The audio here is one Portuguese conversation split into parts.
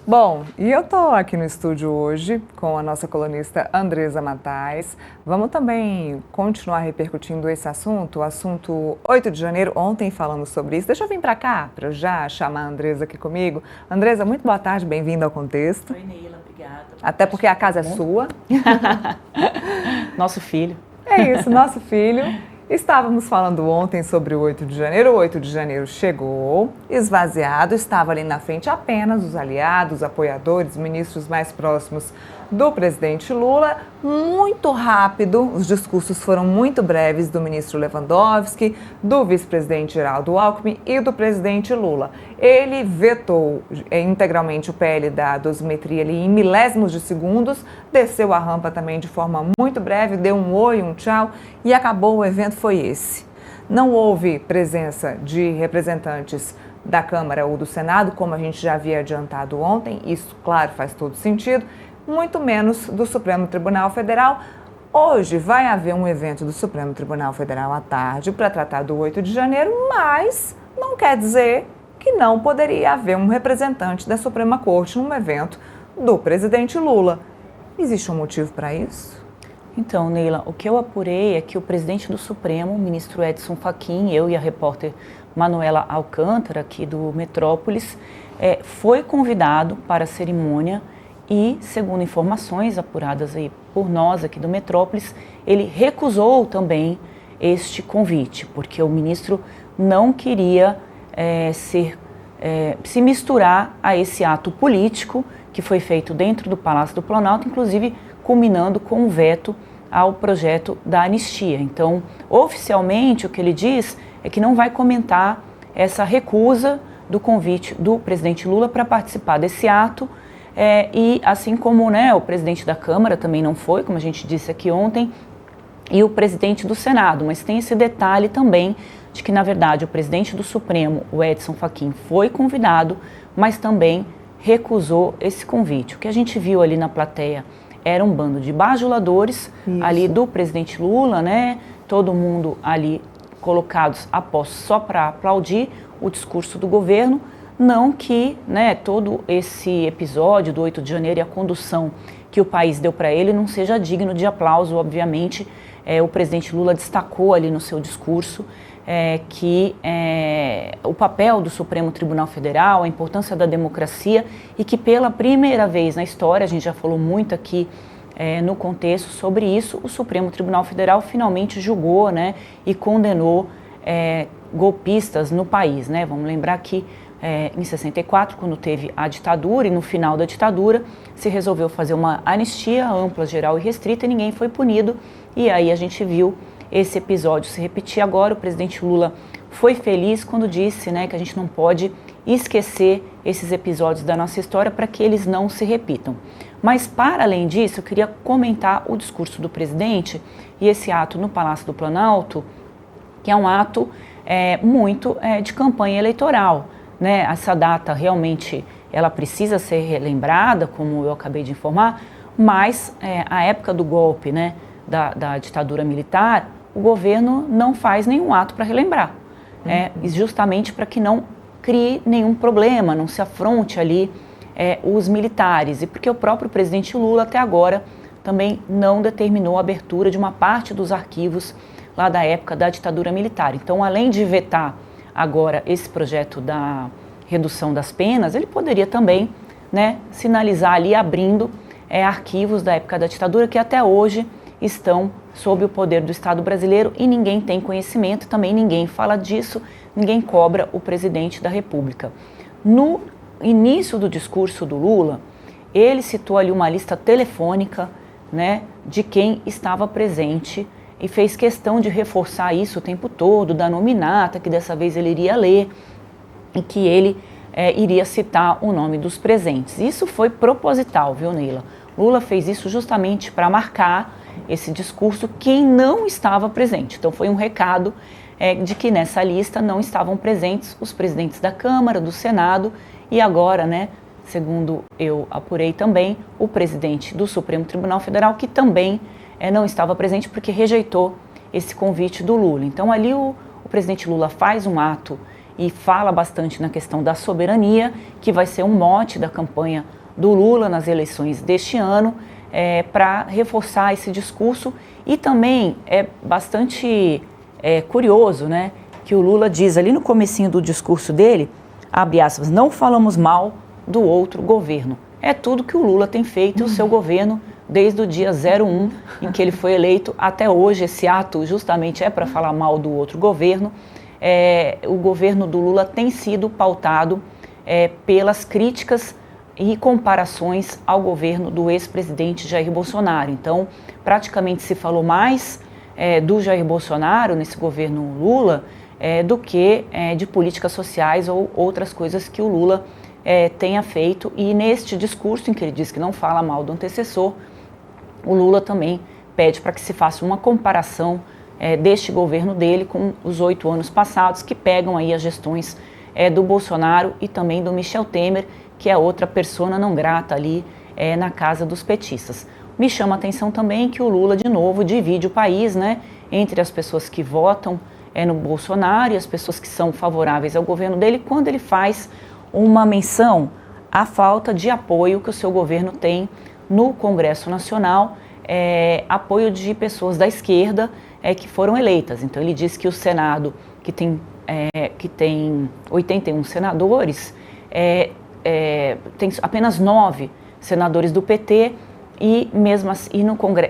Bom, e eu estou aqui no estúdio hoje com a nossa colunista Andresa Matais. Vamos também continuar repercutindo esse assunto, o assunto 8 de janeiro. Ontem falamos sobre isso. Deixa eu vir para cá, para eu já chamar a Andresa aqui comigo. Andresa, muito boa tarde, bem-vinda ao Contexto. Oi, Neila, obrigada. Até porque a casa é sua. Nosso filho. É isso, nosso filho. Estávamos falando ontem sobre o 8 de janeiro. O 8 de janeiro chegou, esvaziado, estava ali na frente apenas os aliados, apoiadores, ministros mais próximos do presidente Lula. Muito rápido, os discursos foram muito breves do ministro Lewandowski, do vice-presidente Geraldo Alckmin e do presidente Lula. Ele vetou integralmente o PL da dosimetria ali em milésimos de segundos, desceu a rampa também de forma muito breve, deu um oi, um tchau e acabou. O evento foi esse. Não houve presença de representantes da Câmara ou do Senado, como a gente já havia adiantado ontem, isso, claro, faz todo sentido, muito menos do Supremo Tribunal Federal. Hoje vai haver um evento do Supremo Tribunal Federal à tarde para tratar do 8 de janeiro, mas não quer dizer que não poderia haver um representante da Suprema Corte num evento do presidente Lula. Existe um motivo para isso? Então, Neila, o que eu apurei é que o presidente do Supremo, o ministro Edson Fachin, eu e a repórter Manuela Alcântara, aqui do Metrópolis, foi convidado para a cerimônia e, segundo informações apuradas aí por nós aqui do Metrópolis, ele recusou também este convite, porque o ministro não queria se misturar a esse ato político que foi feito dentro do Palácio do Planalto, inclusive culminando com o veto ao projeto da anistia. Então, oficialmente, o que ele diz é que não vai comentar essa recusa do convite do presidente Lula para participar desse ato, e assim como o presidente da Câmara também não foi, como a gente disse aqui ontem, e o presidente do Senado, mas tem esse detalhe também de que, na verdade, o presidente do Supremo, o Edson Fachin, foi convidado, mas também recusou esse convite. O que a gente viu ali na plateia era um bando de bajuladores ali do presidente Lula, todo mundo ali colocados a postos só para aplaudir o discurso do governo. Não que todo esse episódio do 8 de janeiro e a condução que o país deu para ele não seja digno de aplauso, obviamente. O presidente Lula destacou ali no seu discurso que o papel do Supremo Tribunal Federal, a importância da democracia e que pela primeira vez na história, a gente já falou muito aqui no contexto sobre isso, o Supremo Tribunal Federal finalmente julgou e condenou golpistas no país. Vamos lembrar que em 64, quando teve a ditadura e no final da ditadura, se resolveu fazer uma anistia ampla, geral e restrita e ninguém foi punido. E aí a gente viu esse episódio se repetir agora. O presidente Lula foi feliz quando disse que a gente não pode esquecer esses episódios da nossa história para que eles não se repitam. Mas, para além disso, eu queria comentar o discurso do presidente e esse ato no Palácio do Planalto, que é um ato muito de campanha eleitoral. Essa data realmente ela precisa ser relembrada, como eu acabei de informar, mas a época do golpe da ditadura militar, o governo não faz nenhum ato para relembrar, justamente para que não crie nenhum problema, não se afronte ali os militares, e porque o próprio presidente Lula até agora também não determinou a abertura de uma parte dos arquivos lá da época da ditadura militar. Então, além de vetar agora esse projeto da redução das penas, ele poderia também sinalizar ali abrindo arquivos da época da ditadura que até hoje estão sob o poder do Estado brasileiro e ninguém tem conhecimento, também ninguém fala disso, ninguém cobra o presidente da República. No início do discurso do Lula, ele citou ali uma lista telefônica de quem estava presente e fez questão de reforçar isso o tempo todo, da nominata, que dessa vez ele iria ler e que ele iria citar o nome dos presentes. Isso foi proposital, viu, Neila? Lula fez isso justamente para marcar esse discurso quem não estava presente. Então foi um recado de que nessa lista não estavam presentes os presidentes da Câmara, do Senado e agora, segundo eu apurei também, o presidente do Supremo Tribunal Federal, que também não estava presente porque rejeitou esse convite do Lula. Então ali o presidente Lula faz um ato e fala bastante na questão da soberania, que vai ser um mote da campanha do Lula nas eleições deste ano, para reforçar esse discurso. E também é bastante curioso, né, que o Lula diz ali no comecinho do discurso dele, abre aspas, não falamos mal do outro governo. É tudo que o Lula tem feito e o seu governo desde o dia 01 em que ele foi eleito até hoje. Esse ato justamente é para falar mal do outro governo. O governo do Lula tem sido pautado pelas críticas e comparações ao governo do ex-presidente Jair Bolsonaro. Então, praticamente se falou mais do Jair Bolsonaro nesse governo Lula do que de políticas sociais ou outras coisas que o Lula tenha feito. E neste discurso em que ele diz que não fala mal do antecessor, o Lula também pede para que se faça uma comparação deste governo dele com os 8 anos passados, que pegam aí as gestões do Bolsonaro e também do Michel Temer, que é outra persona não grata ali na casa dos petistas. Me chama a atenção também que o Lula, de novo, divide o país, né, entre as pessoas que votam no Bolsonaro e as pessoas que são favoráveis ao governo dele, quando ele faz uma menção à falta de apoio que o seu governo tem no Congresso Nacional, apoio de pessoas da esquerda que foram eleitas. Então ele diz que o Senado, que tem 81 senadores, tem apenas 9 senadores do PT, e mesmo assim,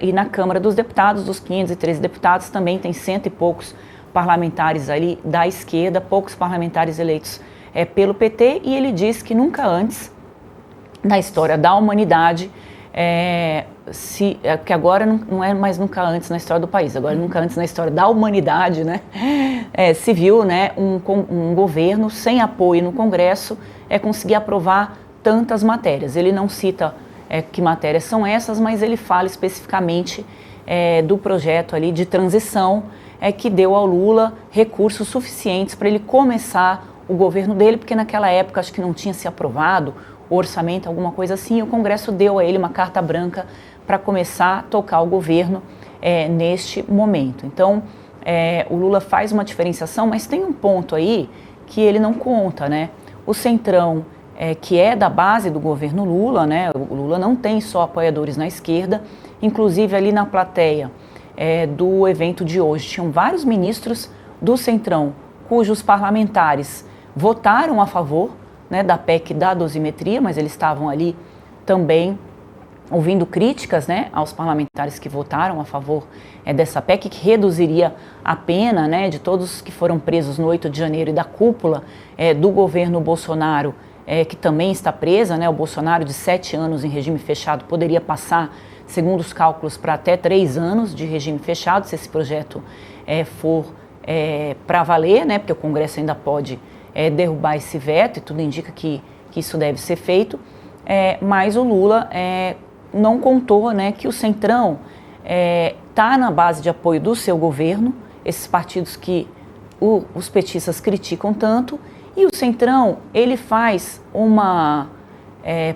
e na Câmara dos Deputados, dos 513 deputados, também tem 100 e poucos parlamentares ali da esquerda, poucos parlamentares eleitos pelo PT, e ele diz que nunca antes na história da humanidade, que agora não é mais nunca antes na história do país, agora nunca antes na história da humanidade, né, se viu, né, um governo sem apoio no Congresso conseguir aprovar tantas matérias. Ele não cita que matérias são essas, mas ele fala especificamente do projeto ali de transição que deu ao Lula recursos suficientes para ele começar o governo dele, porque naquela época acho que não tinha se aprovado o orçamento, alguma coisa assim, e o Congresso deu a ele uma carta branca para começar a tocar o governo neste momento. Então, o Lula faz uma diferenciação, mas tem um ponto aí que ele não conta, né? O Centrão, que é da base do governo Lula, né? O Lula não tem só apoiadores na esquerda, inclusive ali na plateia do evento de hoje, tinham vários ministros do Centrão, cujos parlamentares votaram a favor, né, da PEC da dosimetria, mas eles estavam ali também ouvindo críticas, né, aos parlamentares que votaram a favor dessa PEC, que reduziria a pena, né, de todos que foram presos no 8 de janeiro e da cúpula do governo Bolsonaro, que também está presa, né, o Bolsonaro de 7 anos em regime fechado poderia passar, segundo os cálculos, para até 3 anos de regime fechado, se esse projeto for para valer, né, porque o Congresso ainda pode derrubar esse veto, e tudo indica que isso deve ser feito, mas o Lula não contou, né, que o Centrão está na base de apoio do seu governo, esses partidos que os petistas criticam tanto, e o Centrão, ele faz uma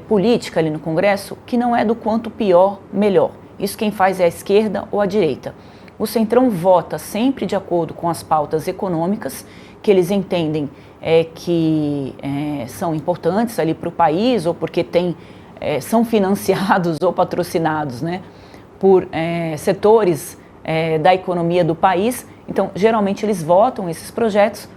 política ali no Congresso que não é do quanto pior, melhor. Isso quem faz é a esquerda ou a direita. O Centrão vota sempre de acordo com as pautas econômicas que eles entendem que são importantes ali para o país, ou porque são financiados ou patrocinados, né, por setores da economia do país. Então, geralmente eles votam esses projetos,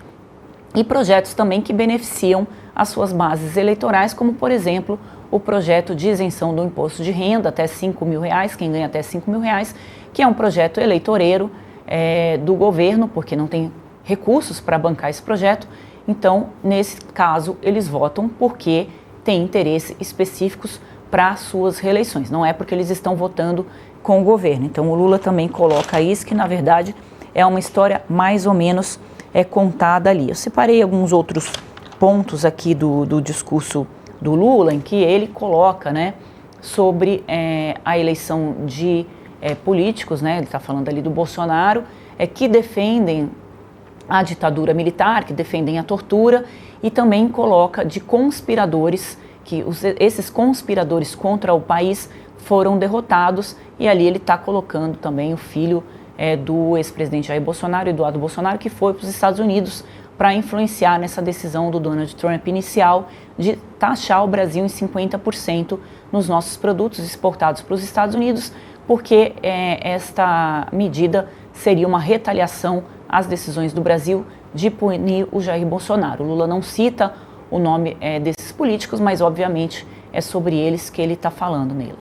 e projetos também que beneficiam as suas bases eleitorais, como, por exemplo, o projeto de isenção do imposto de renda até R$5 mil, quem ganha até R$5 mil, que é um projeto eleitoreiro do governo, porque não tem recursos para bancar esse projeto. Então, nesse caso, eles votam porque têm interesses específicos para suas reeleições, não é porque eles estão votando com o governo. Então, o Lula também coloca isso, que na verdade é uma história mais ou menos contada ali. Eu separei alguns outros pontos aqui do discurso do Lula, em que ele coloca, né, sobre a eleição de políticos, né, ele está falando ali do Bolsonaro, que defendem a ditadura militar, que defendem a tortura, e também coloca de conspiradores, que esses conspiradores contra o país foram derrotados, e ali ele está colocando também o filho do ex-presidente Jair Bolsonaro, Eduardo Bolsonaro, que foi para os Estados Unidos para influenciar nessa decisão do Donald Trump inicial de taxar o Brasil em 50% nos nossos produtos exportados para os Estados Unidos, porque esta medida seria uma retaliação às decisões do Brasil de punir o Jair Bolsonaro. O Lula não cita o nome desses políticos, mas obviamente é sobre eles que ele está falando, Neila.